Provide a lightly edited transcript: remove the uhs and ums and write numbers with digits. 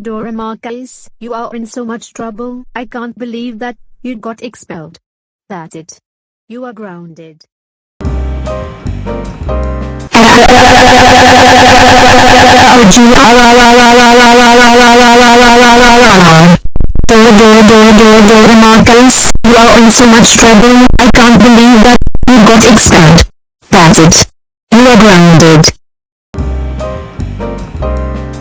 Dora Marquez, you are in so much trouble. I can't believe that you got expelled. That's it. You are grounded. Dora Marquez, you are in so much trouble. I can't believe that you got expelled. That's it.